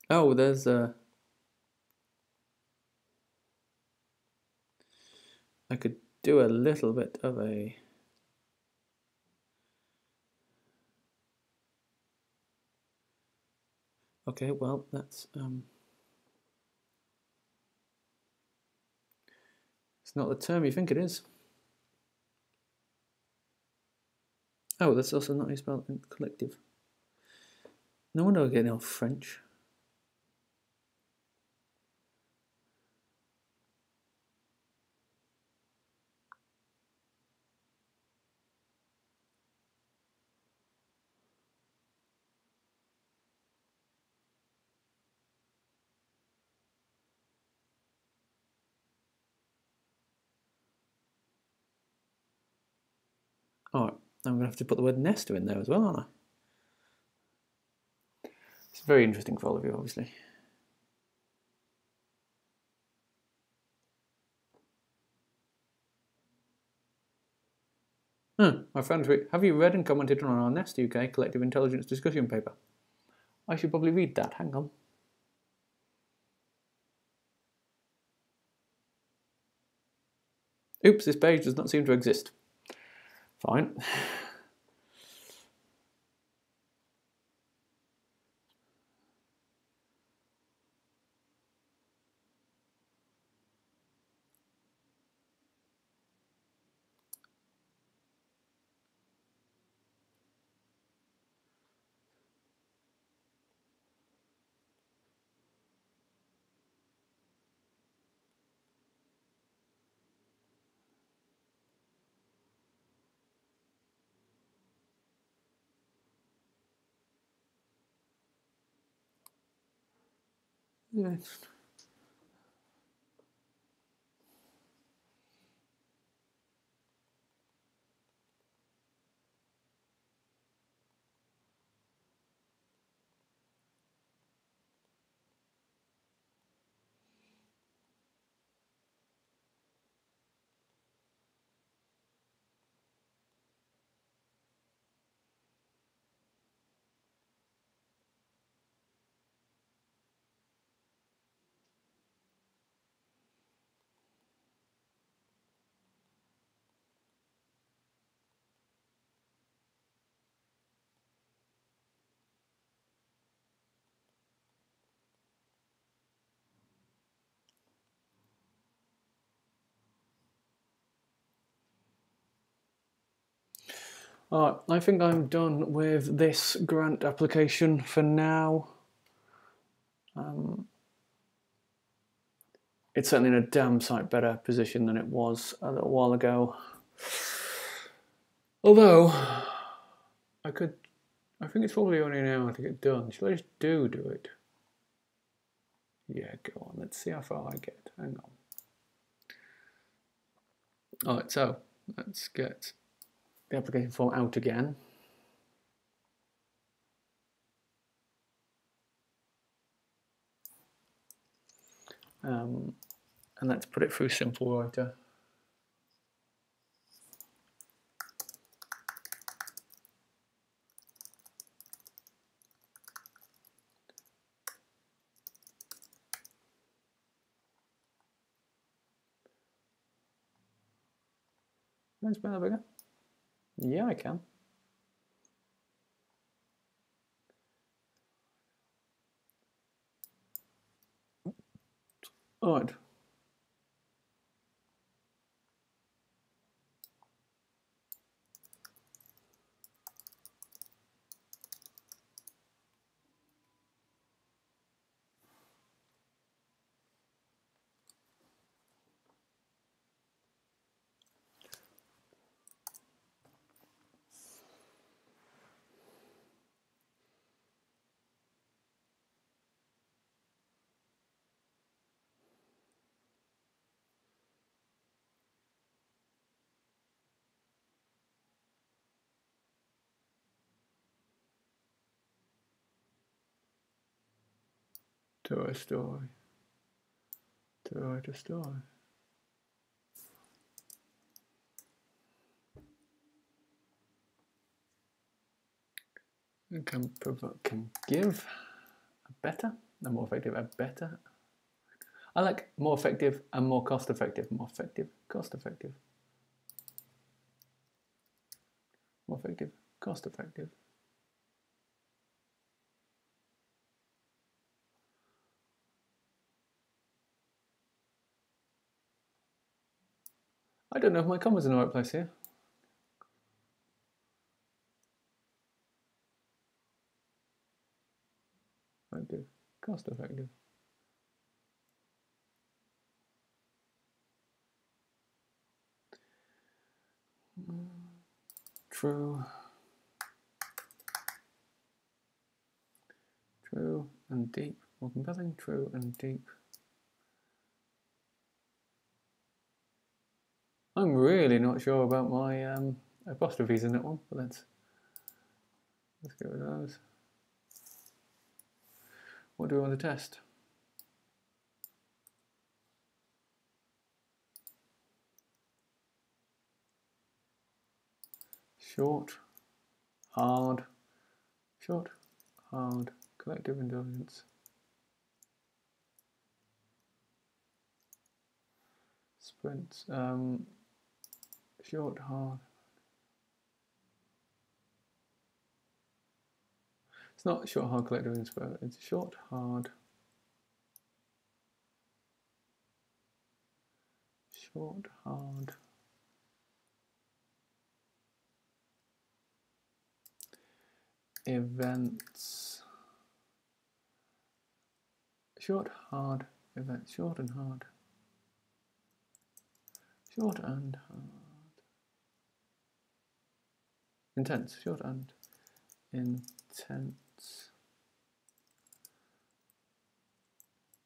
Oh, there's a... I could do a little bit of a... Okay, well, that's... It's not the term you think it is. Oh, that's also not how you spell collective. No wonder I get off French. Alright, I'm going to have to put the word Nesta in there as well, aren't I? It's very interesting for all of you, obviously. My friend, have you read and commented on our Nesta UK Collective Intelligence discussion paper? I should probably read that, hang on. Oops, this page does not seem to exist. Fine. Yeah. Alright, I think I'm done with this grant application for now. It's certainly in a damn sight better position than it was a little while ago. Although, I think it's probably only an hour to get done. Should I just do it? Yeah, go on. Let's see how far I get. Hang on. Alright, so let's get the application form out again. And let's put it through Simple Writer. Can I spell that bigger? Yeah, I can. Alright. To write a story. To write a story. Can give a better. and more effective and better. I like more effective and more cost effective. More effective, cost effective. More effective, cost effective. I don't know if my comma's in the right place here. Effective, cost effective. True. True and deep. More compelling, true and deep. I'm really not sure about my apostrophes in that one, but let's get rid of those. What do we want to test? Short, hard, collective intelligence. Sprints, short, hard. It's not short, hard, collective intelligence, it's short, hard. Short, hard. Events. Short, hard, events, short and hard. Short and hard. Intense, short and intense.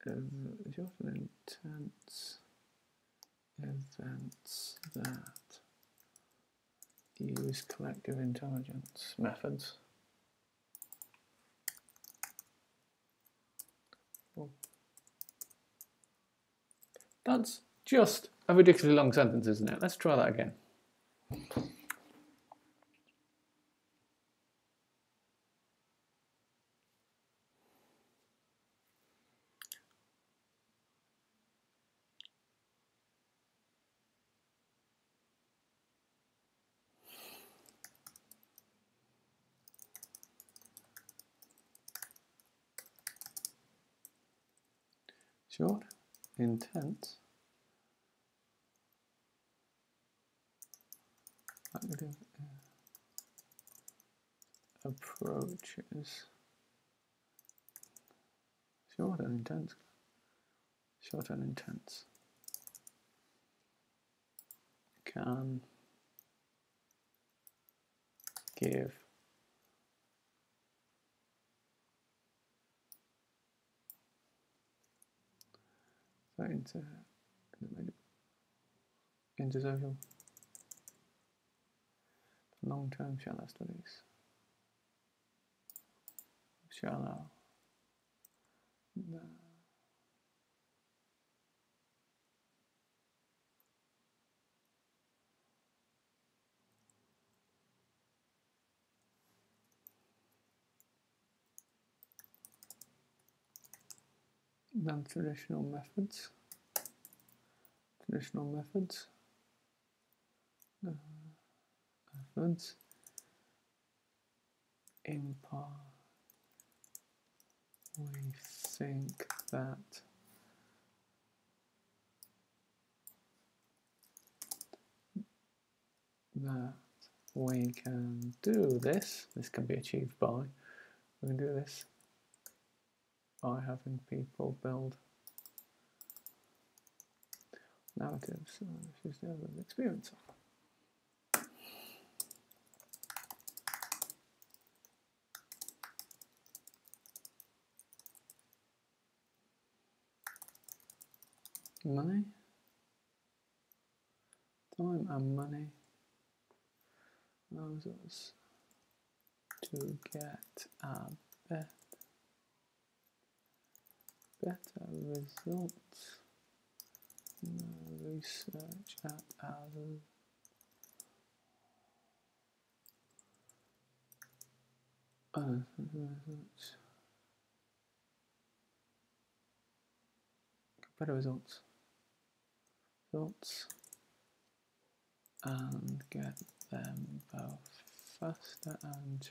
Short and intense events that use collective intelligence methods. That's just a ridiculously long sentence, isn't it? Let's try that again. Short, intense, active approaches. Short and intense. Short and intense. Can give into social long-term shallow studies. Shallow. Non-traditional methods. Traditional methods. Methods. In part, we think that we can do this. This can be achieved by. We can do this by having people build narratives, which is the other experience of. Money, time and money allows us to get a better results. Research at our better results. Results. And get them both faster and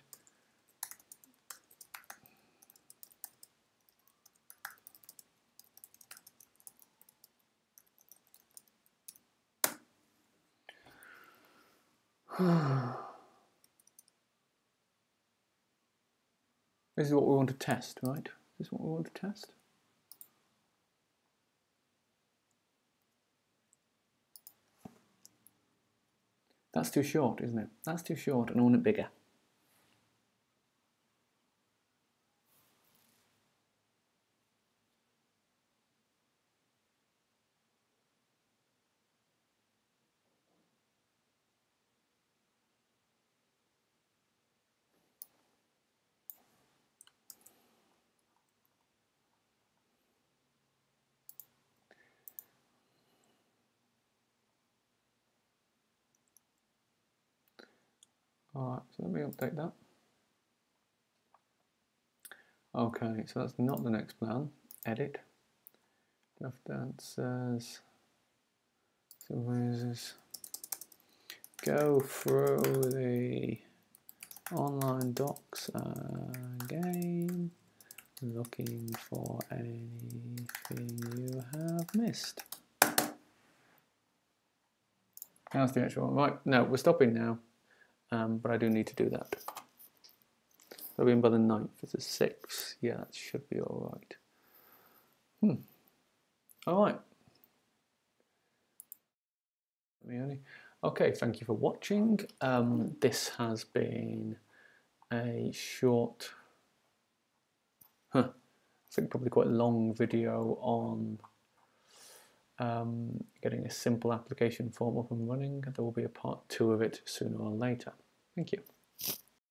this is what we want to test, right? This is what we want to test. That's too short, isn't it? That's too short, and I want it bigger. Alright, so let me update that. Okay, so that's not the next plan. Edit. Draft answers. Supervisors. Go through the online docs again, looking for anything you have missed. How's the actual one? Right, no, we're stopping now, but I do need to do that. I'll be in by the 9th. It's a 6th. Yeah, that should be all right. All right. Okay, thank you for watching. This has been a short, I think probably quite long video on getting a simple application form up and running. There will be a part 2 of it sooner or later. Thank you.